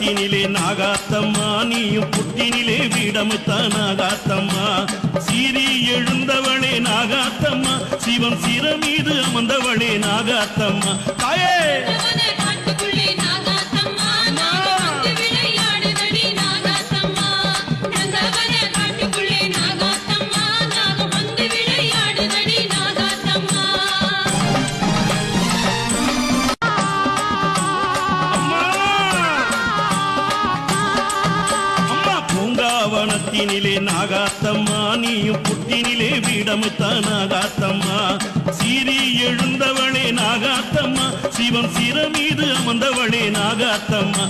பூங்காவனத்தினிலே நாகாத்தம்மா நீயும் புட்டினிலே வீடமுத்தான் நாகாத்தம்மா சீறி எழுந்தவளே நாகாத்தம்மா சிவன் சிரமீது அமர்ந்தவளே நாகாத்தம்மா தாயே பூங்காவனத்தினிலே நாகாத்தம்மா நீயும் புட்டினிலே வீடமுத்தான் நாகாத்தம்மா சீறி எழுந்தவளே நாகாத்தம்மா சிவன் சிரமீது அமர்ந்தவளே நாகாத்தம்மா